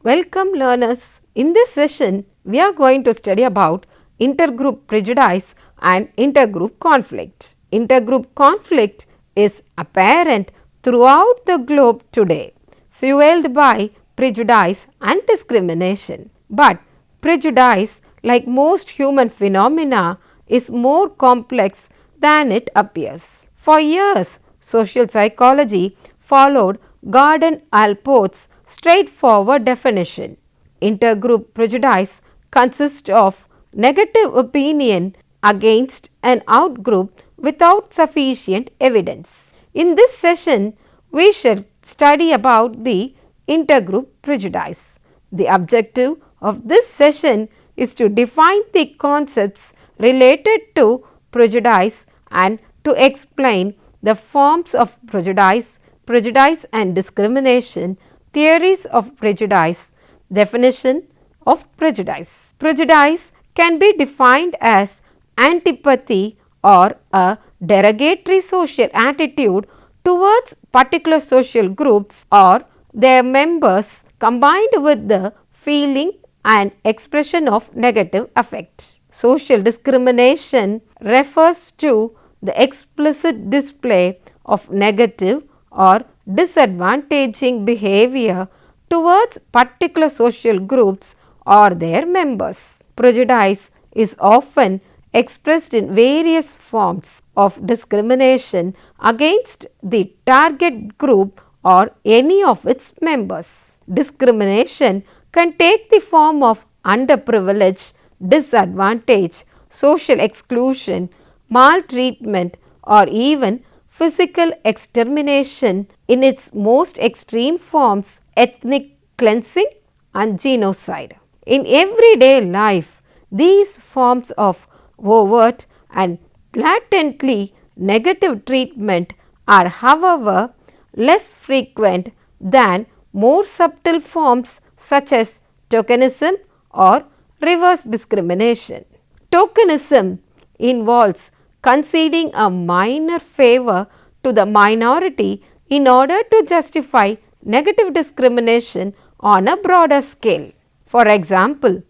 Welcome learners. In this session, we are going to study about intergroup prejudice and intergroup conflict. Intergroup conflict is apparent throughout the globe today, fueled by prejudice and discrimination. But prejudice, like most human phenomena, is more complex than it appears. For years, social psychology followed Gordon Allport's straightforward definition. Intergroup prejudice consists of negative opinion against an outgroup without sufficient evidence. In this session, we shall study about the intergroup prejudice. The objective of this session is to define the concepts related to prejudice and to explain the forms of prejudice, prejudice and discrimination, theories of prejudice, definition of prejudice. Prejudice can be defined as antipathy or a derogatory social attitude towards particular social groups or their members combined with the feeling and expression of negative affect. Social discrimination refers to the explicit display of negative or disadvantaging behavior towards particular social groups or their members. Prejudice is often expressed in various forms of discrimination against the target group or any of its members. Discrimination can take the form of underprivilege, disadvantage, social exclusion, maltreatment or even physical extermination in its most extreme forms, ethnic cleansing and genocide. In everyday life, these forms of overt and blatantly negative treatment are, however, less frequent than more subtle forms such as tokenism or reverse discrimination. Tokenism involves conceding a minor favor to the minority in order to justify negative discrimination on a broader scale. For example,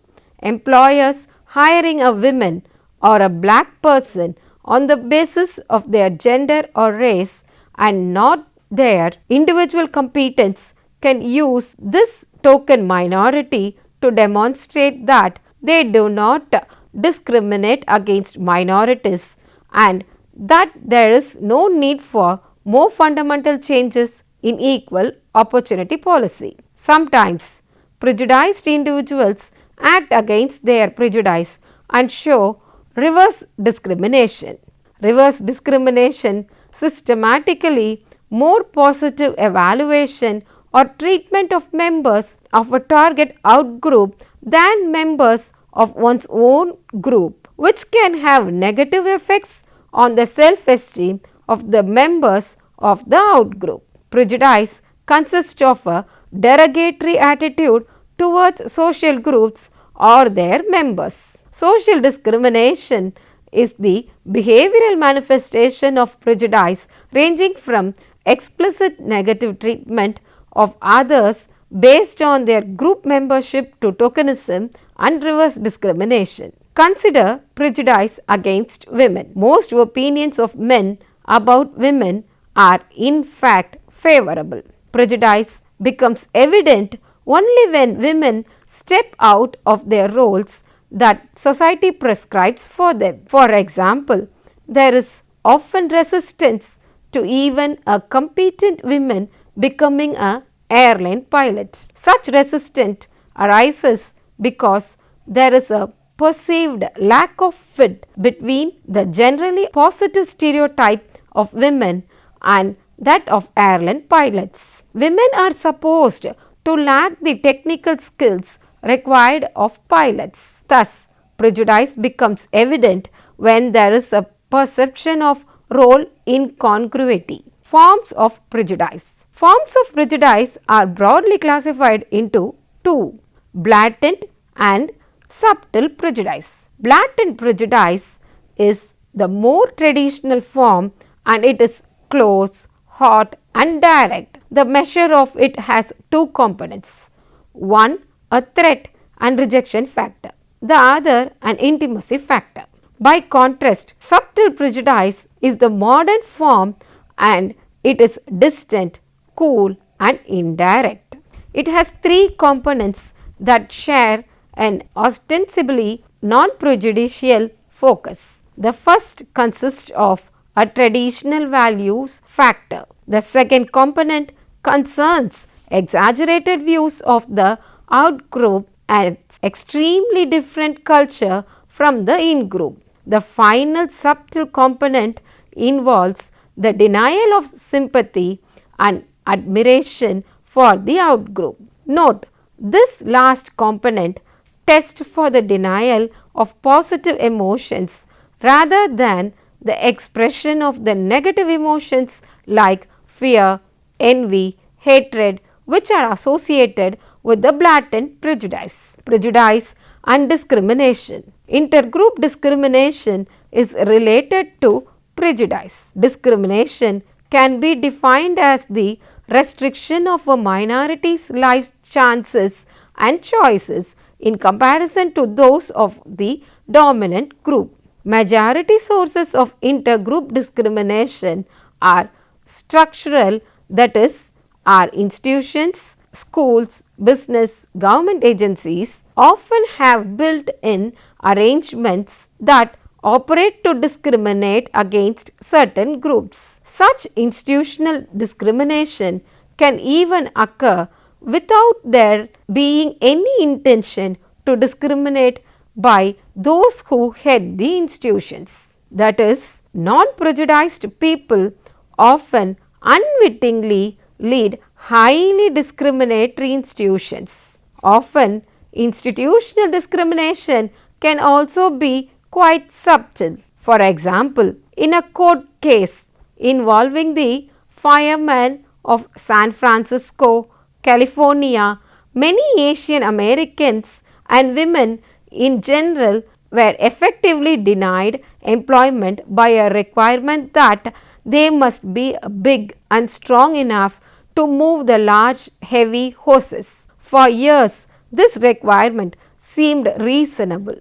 employers hiring a woman or a black person on the basis of their gender or race and not their individual competence can use this token minority to demonstrate that they do not discriminate against minorities and that there is no need for more fundamental changes in equal opportunity policy. Sometimes prejudiced individuals act against their prejudice and show reverse discrimination. Reverse discrimination systematically more positive evaluation or treatment of members of a target outgroup than members of one's own group, which can have negative effects on the self-esteem of the members of the outgroup. Prejudice consists of a derogatory attitude towards social groups or their members. Social discrimination is the behavioral manifestation of prejudice ranging from explicit negative treatment of others based on their group membership to tokenism and reverse discrimination. Consider prejudice against women. Most opinions of men about women are in fact favorable. Prejudice becomes evident only when women step out of their roles that society prescribes for them. For example, there is often resistance to even a competent woman becoming an airline pilot. Such resistance arises because there is a perceived lack of fit between the generally positive stereotype of women and that of airline pilots. Women are supposed to lack the technical skills required of pilots. Thus, prejudice becomes evident when there is a perception of role incongruity. Forms of prejudice. Forms of prejudice are broadly classified into two: blatant and subtle prejudice. Blatant prejudice is the more traditional form and it is close, hot and direct. The measure of it has two components. one a threat and rejection factor, the other an intimacy factor. By contrast, subtle prejudice is the modern form and it is distant, cool and indirect. It has three components that share an ostensibly non-prejudicial focus. The first consists of a traditional values factor. The second component concerns exaggerated views of the out-group and extremely different culture from the in-group. The final subtle component involves the denial of sympathy and admiration for the out-group. Note, this last component tests for the denial of positive emotions rather than the expression of the negative emotions like fear, envy, hatred, which are associated with the blatant prejudice. Prejudice and discrimination. Intergroup discrimination is related to prejudice. Discrimination can be defined as the restriction of a minority's life chances and choices in comparison to those of the dominant group. Majority sources of intergroup discrimination are structural, that is, are institutions, schools, business, government agencies often have built-in arrangements that operate to discriminate against certain groups. Such institutional discrimination can even occur without there being any intention to discriminate by those who head the institutions. That is, non-prejudiced people often unwittingly lead highly discriminatory institutions. Often, institutional discrimination can also be quite subtle. For example, in a court case involving the firemen of San Francisco, California, many Asian Americans and women in general were effectively denied employment by a requirement that they must be big and strong enough to move the large heavy hoses. For years, this requirement seemed reasonable,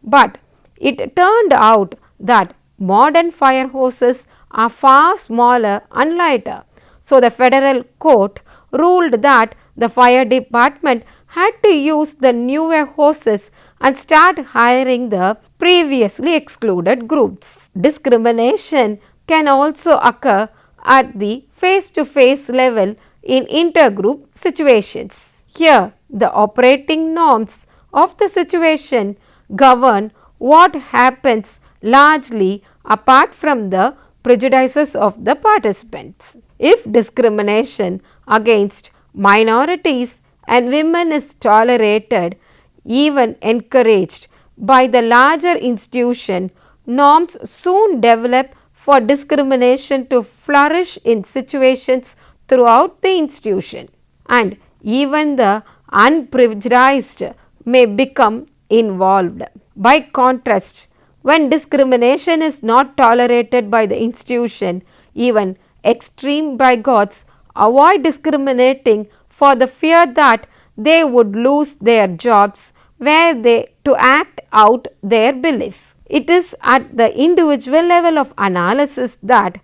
but it turned out that modern fire hoses are far smaller and lighter. So, the federal court ruled that the fire department had to use the newer hoses and start hiring the previously excluded groups. Discrimination can also occur at the face-to-face level in intergroup situations. Here, the operating norms of the situation govern what happens largely apart from the prejudices of the participants. If discrimination against minorities and women is tolerated, even encouraged by the larger institution, norms soon develop for discrimination to flourish in situations throughout the institution, and even the unprejudiced may become involved. By contrast, when discrimination is not tolerated by the institution, even extreme bigots avoid discriminating for the fear that they would lose their jobs were they to act out their belief. It is at the individual level of analysis that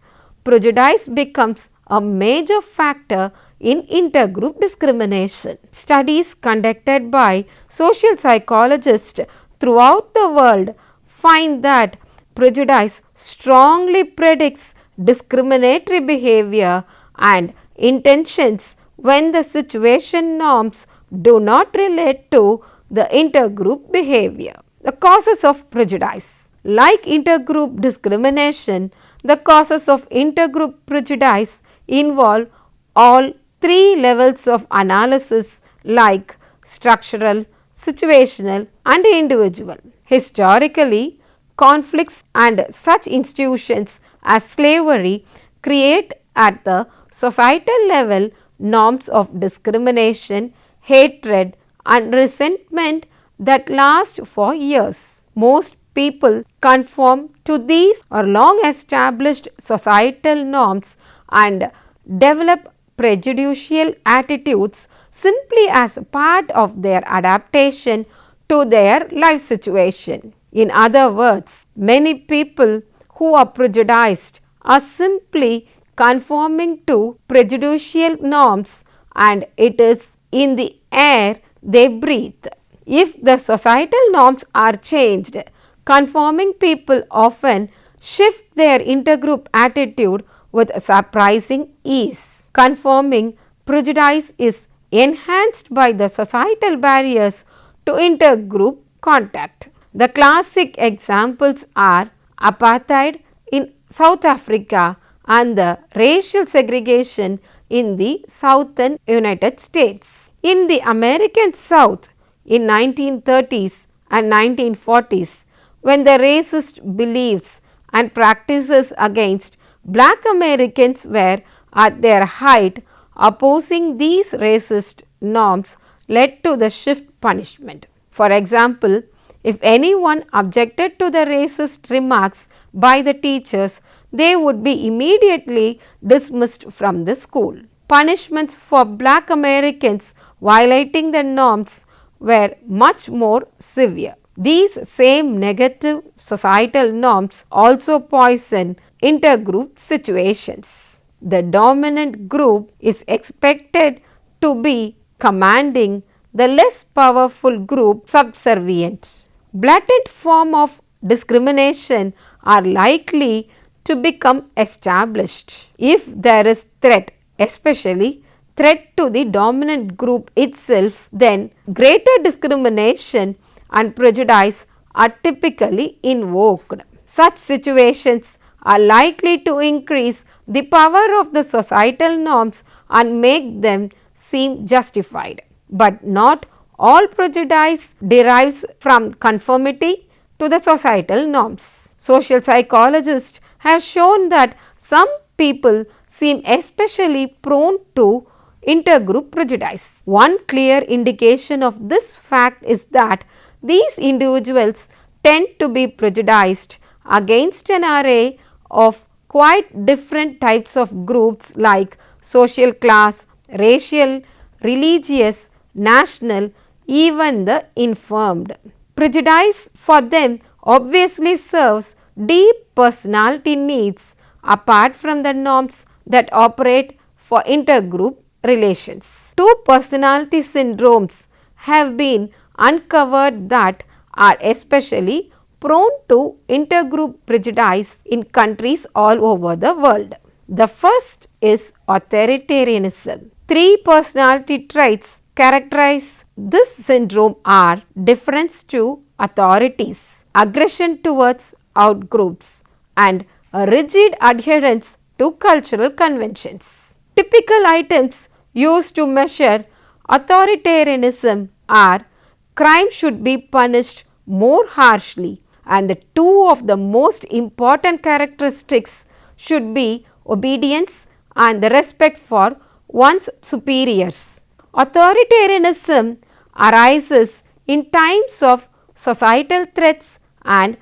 prejudice becomes a major factor in intergroup discrimination. Studies conducted by social psychologists throughout the world find that prejudice strongly predicts discriminatory behavior and intentions when the situation norms do not relate to the intergroup behavior. The causes of prejudice. Like intergroup discrimination, the causes of intergroup prejudice involve all three levels of analysis like structural, situational and individual. Historically, conflicts and such institutions as slavery create at the societal level norms of discrimination, hatred and resentment that last for years. Most people conform to these or long established societal norms and develop prejudicial attitudes simply as part of their adaptation to their life situation. In other words, many people who are prejudiced are simply conforming to prejudicial norms, and it is in the air they breathe. If the societal norms are changed, conforming people often shift their intergroup attitude with surprising ease. Conforming prejudice is enhanced by the societal barriers to intergroup contact. The classic examples are apartheid in South Africa and the racial segregation in the southern United States. In the American South in 1930s and 1940s, when the racist beliefs and practices against black Americans were at their height, opposing these racist norms led to the shift punishment. For example, if anyone objected to the racist remarks by the teachers, they would be immediately dismissed from the school. Punishments for black Americans violating the norms were much more severe. These same negative societal norms also poison intergroup situations. The dominant group is expected to be commanding, the less powerful group subservient. Blatant forms of discrimination are likely to become established if there is threat, especially threat to the dominant group itself. Then greater discrimination and prejudice are typically invoked. Such situations are likely to increase the power of the societal norms and make them seem justified. But not all prejudice derives from conformity to the societal norms. Social psychologists have shown that some people seem especially prone to intergroup prejudice. One clear indication of this fact is that these individuals tend to be prejudiced against an array of quite different types of groups like social class, racial, religious, national, even the infirmed. Prejudice for them obviously serves deep personality needs apart from the norms that operate for intergroup relations. Two personality syndromes have been uncovered that are especially prone to intergroup prejudice in countries all over the world. The first is authoritarianism. Three personality traits characterize this syndrome are deference to authorities, aggression towards outgroups, and a rigid adherence to cultural conventions. Typical items used to measure authoritarianism are crime should be punished more harshly, and the two of the most important characteristics should be obedience and the respect for one's superiors. Authoritarianism arises in times of societal threats and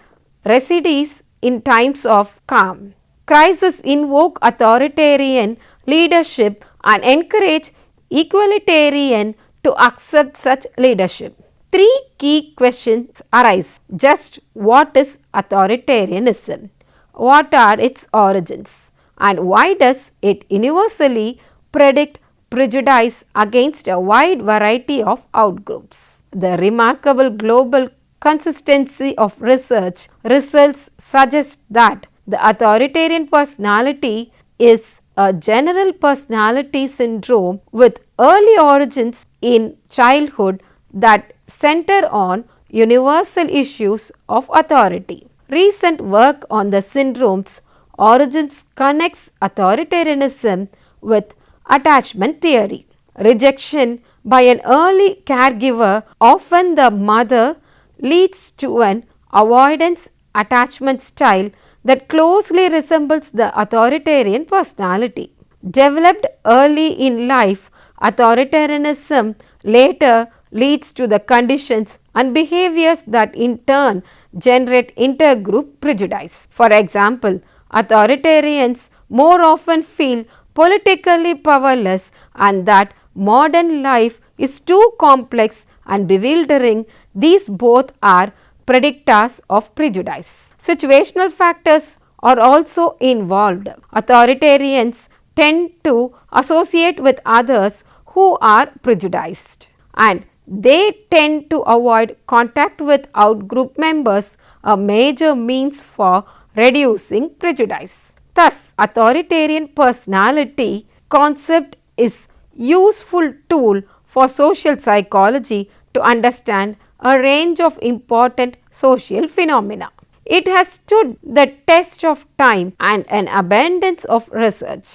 recedes in times of calm. Crises invoke authoritarian leadership and encourage equalitarian to accept such leadership. Three key questions arise. Just what is authoritarianism? What are its origins? And why does it universally predict prejudice against a wide variety of outgroups? The remarkable global consistency of research results suggest that the authoritarian personality is a general personality syndrome with early origins in childhood that center on universal issues of authority. Recent work on the syndrome's origins connects authoritarianism with attachment theory. Rejection by an early caregiver, often the mother, leads to an avoidance attachment style that closely resembles the authoritarian personality. Developed early in life, authoritarianism later leads to the conditions and behaviors that in turn generate intergroup prejudice. For example, authoritarians more often feel politically powerless and that modern life is too complex and bewildering. These both are predictors of prejudice. Situational factors are also involved. Authoritarians tend to associate with others who are prejudiced, and they tend to avoid contact with outgroup members, a major means for reducing prejudice. Thus, authoritarian personality concept is useful tool for social psychology to understand a range of important social phenomena. It has stood the test of time and an abundance of research,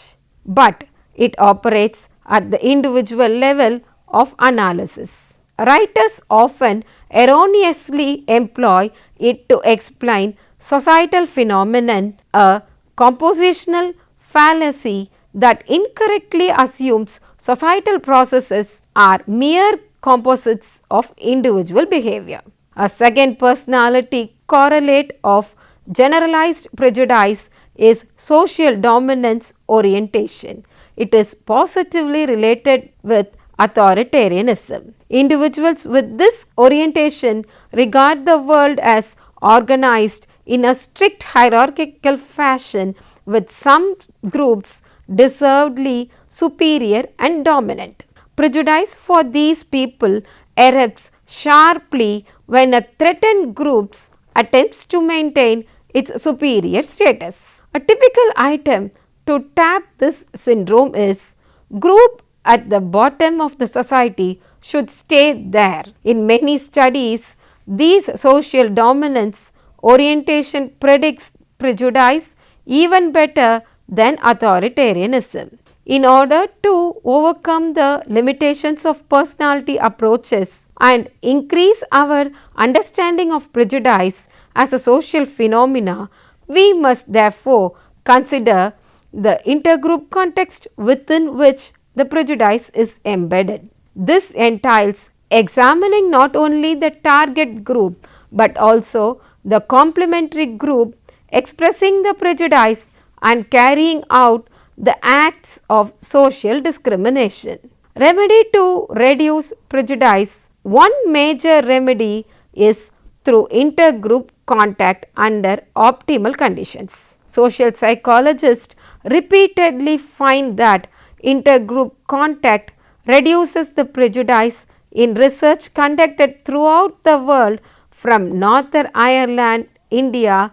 but it operates at the individual level of analysis. Writers often erroneously employ it to explain societal phenomenon, a compositional fallacy that incorrectly assumes societal processes are mere composites of individual behavior. A second personality correlate of generalized prejudice is social dominance orientation. It is positively related with authoritarianism. Individuals with this orientation regard the world as organized in a strict hierarchical fashion, with some groups deservedly superior and dominant. Prejudice for these people erupts sharply when a threatened group attempts to maintain its superior status. A typical item to tap this syndrome is group at the bottom of the society should stay there. In many studies, these social dominance orientation predicts prejudice even better than authoritarianism. In order to overcome the limitations of personality approaches and increase our understanding of prejudice as a social phenomena, we must therefore consider the intergroup context within which the prejudice is embedded. This entails examining not only the target group but also the complementary group expressing the prejudice and carrying out the acts of social discrimination. Remedy to reduce prejudice. One major remedy is through intergroup contact under optimal conditions. Social psychologists repeatedly find that intergroup contact reduces the prejudice in research conducted throughout the world from Northern Ireland, India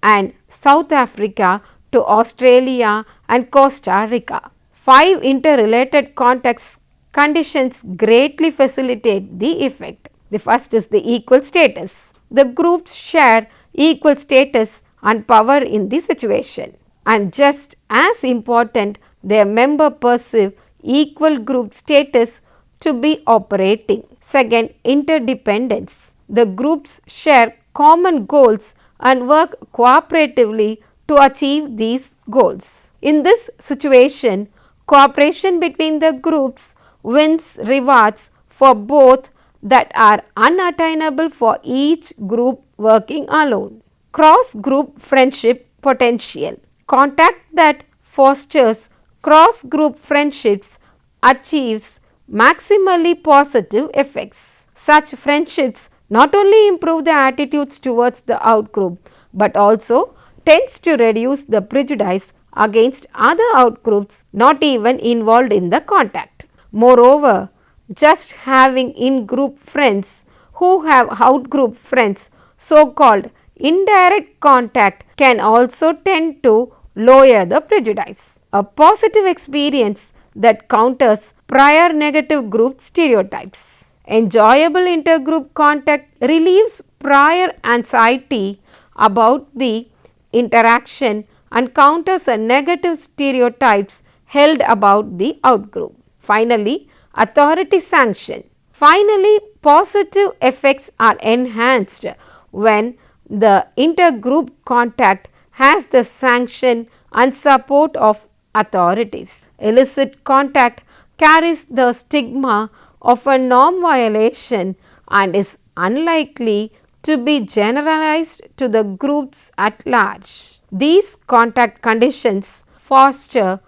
and South Africa to Australia and Costa Rica. 5 interrelated context conditions greatly facilitate the effect. The first is the equal status. The groups share equal status and power in the situation, and just as important, their member perceive equal group status to be operating. Second, interdependence. The groups share common goals and work cooperatively to achieve these goals. In this situation, cooperation between the groups wins rewards for both that are unattainable for each group working alone. Cross group friendship potential. Contact that fosters cross group friendships achieves maximally positive effects. Such friendships not only improve the attitudes towards the outgroup but also tends to reduce the prejudice against other outgroups not even involved in the contact. Moreover, just having in-group friends who have outgroup friends, so-called indirect contact, can also tend to lower the prejudice. A positive experience that counters prior negative group stereotypes. Enjoyable intergroup contact relieves prior anxiety about the interaction and counters a negative stereotypes held about the outgroup. Finally, authority sanction. Finally, positive effects are enhanced when the intergroup contact has the sanction and support of authorities. Illicit contact carries the stigma of a norm violation and is unlikely to be generalized to the groups at large. These contact conditions foster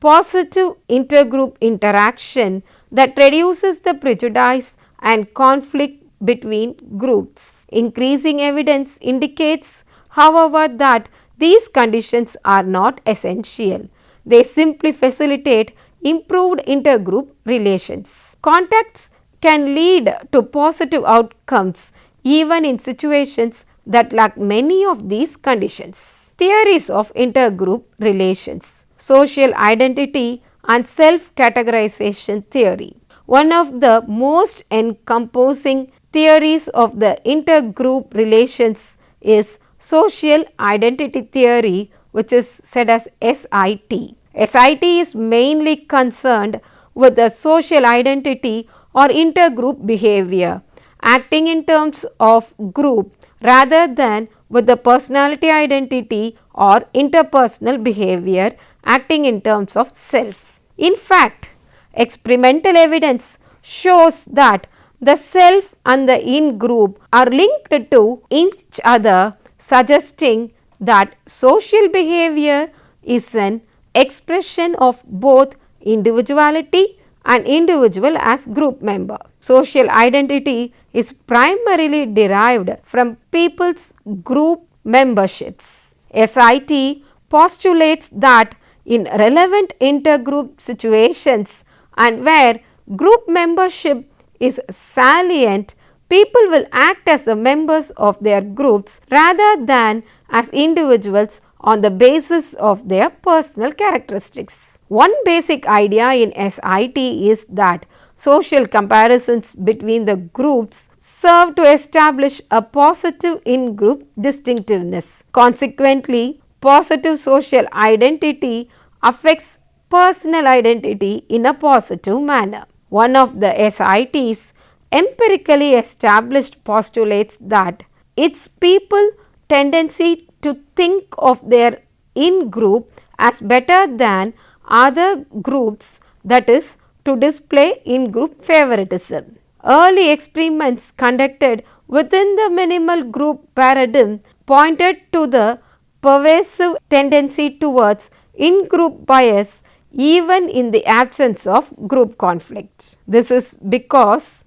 positive intergroup interaction that reduces the prejudice and conflict between groups. Increasing evidence indicates, however, that these conditions are not essential. They simply facilitate improved intergroup relations. Contacts can lead to positive outcomes even in situations that lack many of these conditions. Theories of intergroup relations, social identity and self-categorization theory. One of the most encompassing theories of the intergroup relations is social identity theory, which is said as SIT. SIT is mainly concerned with the social identity or intergroup behavior, acting in terms of group rather than with the personality identity or interpersonal behavior acting in terms of self. In fact, experimental evidence shows that the self and the in-group are linked to each other, suggesting that social behavior is an expression of both individuality and individual as group member. Social identity is primarily derived from people's group memberships. SIT postulates that in relevant intergroup situations and where group membership is salient, people will act as the members of their groups rather than as individuals on the basis of their personal characteristics. One basic idea in SIT is that social comparisons between the groups serve to establish a positive in-group distinctiveness. Consequently, positive social identity affects personal identity in a positive manner. One of the SIT's empirically established postulates that its people tendency to think of their in-group as better than other groups, that is, to display in-group favoritism. Early experiments conducted within the minimal group paradigm pointed to the pervasive tendency towards in-group bias even in the absence of group conflict. This is because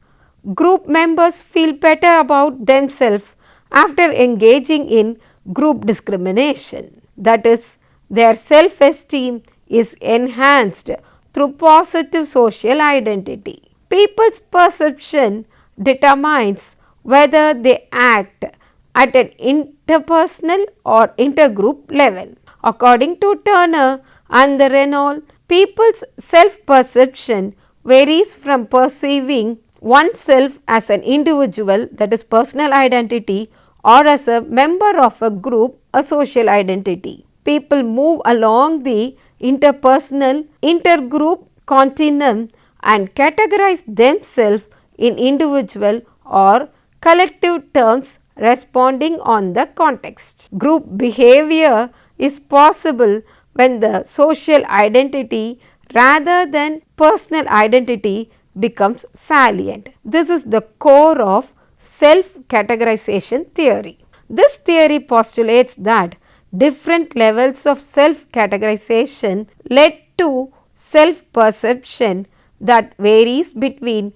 group members feel better about themselves after engaging in group discrimination. That is, their self-esteem is enhanced through positive social identity. People's perception determines whether they act at an interpersonal or intergroup level. According to Turner and the Renault, people's self-perception varies from perceiving oneself as an individual, that is personal identity, or as a member of a group, a social identity. People move along the interpersonal, intergroup continuum and categorize themselves in individual or collective terms responding on the context. Group behavior is possible when the social identity rather than personal identity becomes salient. This is the core of self-categorization theory. This theory postulates that different levels of self-categorization led to self-perception that varies between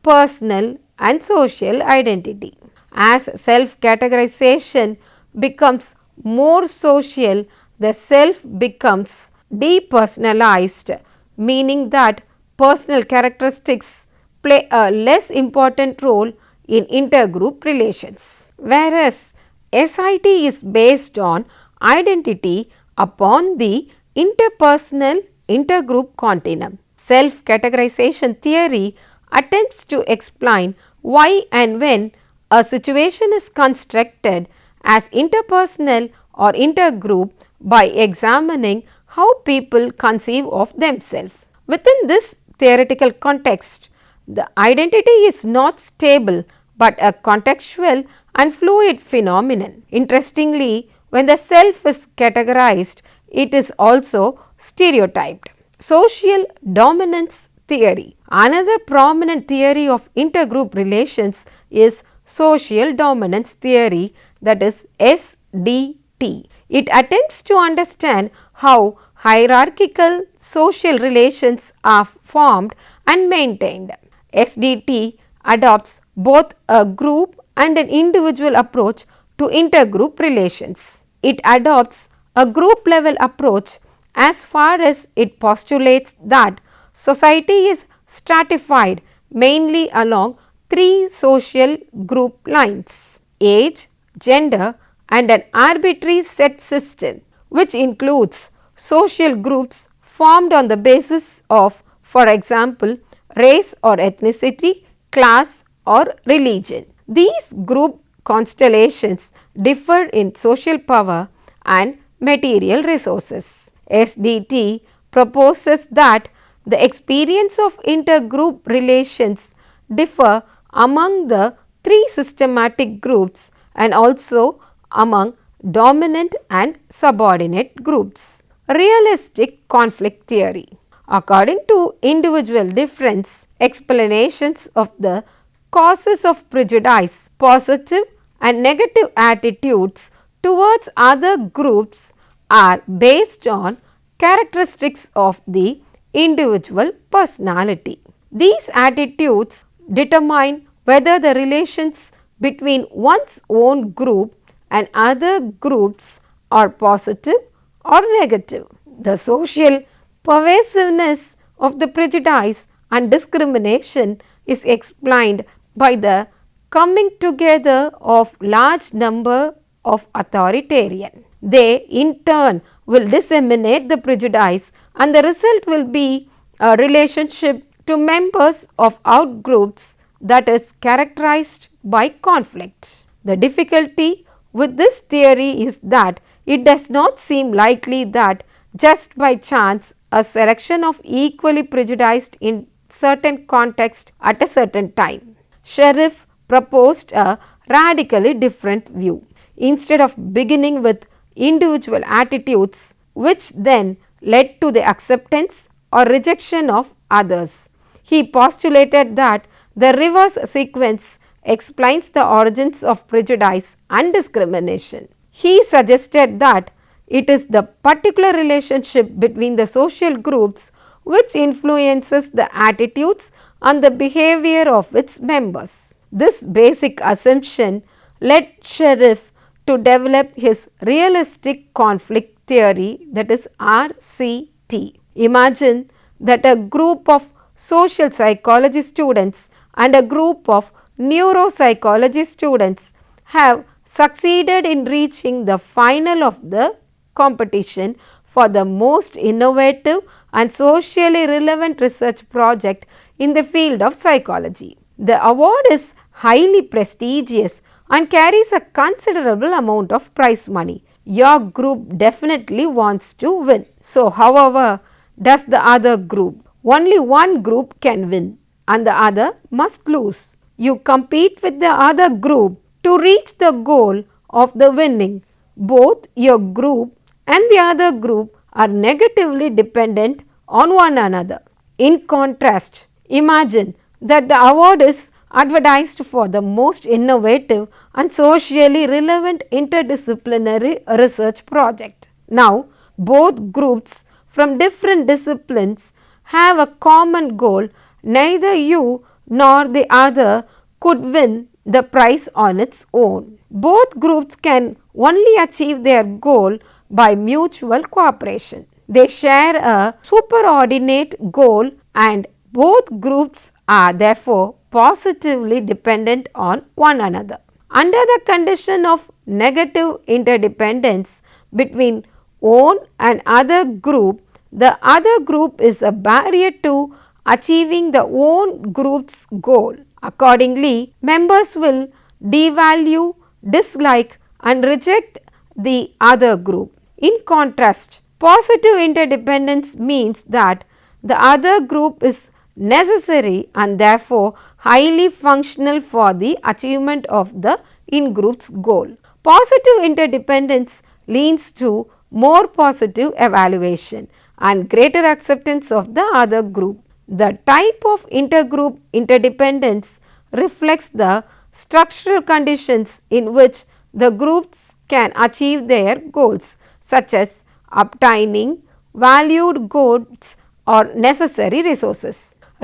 personal and social identity. As self-categorization becomes more social, the self becomes depersonalized, meaning that personal characteristics play a less important role in intergroup relations. Whereas SIT is based on identity upon the interpersonal intergroup continuum. Self-categorization theory attempts to explain why and when a situation is constructed as interpersonal or intergroup by examining how people conceive of themselves. Within this theoretical context, the identity is not stable but a contextual and fluid phenomenon. Interestingly, when the self is categorized, it is also stereotyped. Social dominance theory. Another prominent theory of intergroup relations is social dominance theory, that is SDT. It attempts to understand how hierarchical social relations are formed and maintained. SDT adopts both a group and an individual approach to intergroup relations. It adopts a group level approach as far as it postulates that society is stratified mainly along three social group lines: age, gender and an arbitrary set system, which includes social groups formed on the basis of, for example, race or ethnicity, class or religion. These group constellations differ in social power and material resources. SDT proposes that the experience of intergroup relations differ among the three systematic groups and also among dominant and subordinate groups. Realistic conflict theory. According to individual difference, explanations of the causes of prejudice, positive and negative attitudes towards other groups are based on characteristics of the individual personality. These attitudes determine whether the relations between one's own group and other groups are positive or negative. The social pervasiveness of the prejudice and discrimination is explained by the coming together of large number of authoritarian. They in turn will disseminate the prejudice and the result will be a relationship to members of outgroups that is characterized by conflict. The difficulty with this theory is that it does not seem likely that just by chance a selection of equally prejudiced in certain context at a certain time. Sheriff proposed a radically different view. Instead of beginning with individual attitudes which then led to the acceptance or rejection of others, he postulated that the reverse sequence explains the origins of prejudice and discrimination. He suggested that it is the particular relationship between the social groups which influences the attitudes and the behavior of its members. This basic assumption led Sheriff to develop his realistic conflict theory, that is RCT. Imagine that a group of social psychology students and a group of neuropsychology students have succeeded in reaching the final of the competition for the most innovative and socially relevant research project in the field of psychology. The award is highly prestigious and carries a considerable amount of prize money. Your group definitely wants to win. So, however, does the other group? Only one group can win and the other must lose. You compete with the other group to reach the goal of the winning. Both your group and the other group are negatively dependent on one another. In contrast, imagine that the award is advertised for the most innovative and socially relevant interdisciplinary research project. Now, both groups from different disciplines have a common goal. Neither you nor the other could win the prize on its own. Both groups can only achieve their goal by mutual cooperation. They share a superordinate goal and both groups are therefore positively dependent on one another. Under the condition of negative interdependence between own and other group, the other group is a barrier to achieving the own group's goal. Accordingly, members will devalue, dislike and reject the other group. In contrast, positive interdependence means that the other group is necessary and therefore highly functional for the achievement of the in-group's goal. Positive interdependence leads to more positive evaluation and greater acceptance of the other group. The type of intergroup interdependence reflects the structural conditions in which the groups can achieve their goals, such as obtaining valued goods or necessary resources.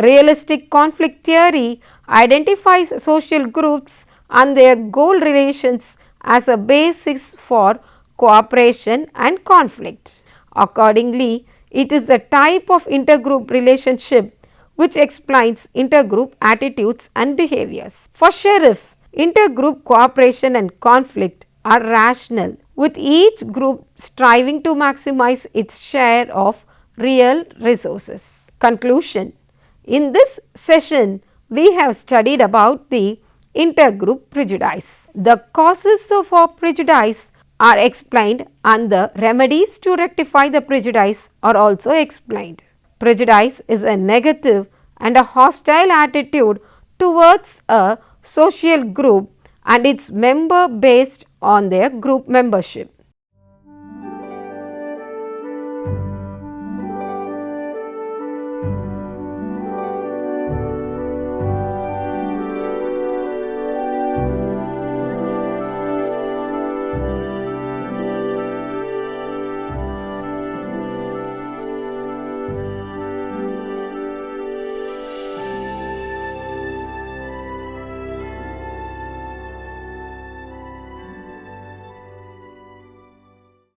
Realistic conflict theory identifies social groups and their goal relations as a basis for cooperation and conflict. Accordingly, it is the type of intergroup relationship which explains intergroup attitudes and behaviors. For Sheriff, intergroup cooperation and conflict are rational, with each group striving to maximize its share of real resources. Conclusion: in this session, we have studied about the intergroup prejudice. The causes of our prejudice are explained and the remedies to rectify the prejudice are also explained. Prejudice is a negative and a hostile attitude towards a social group and its member based on their group membership.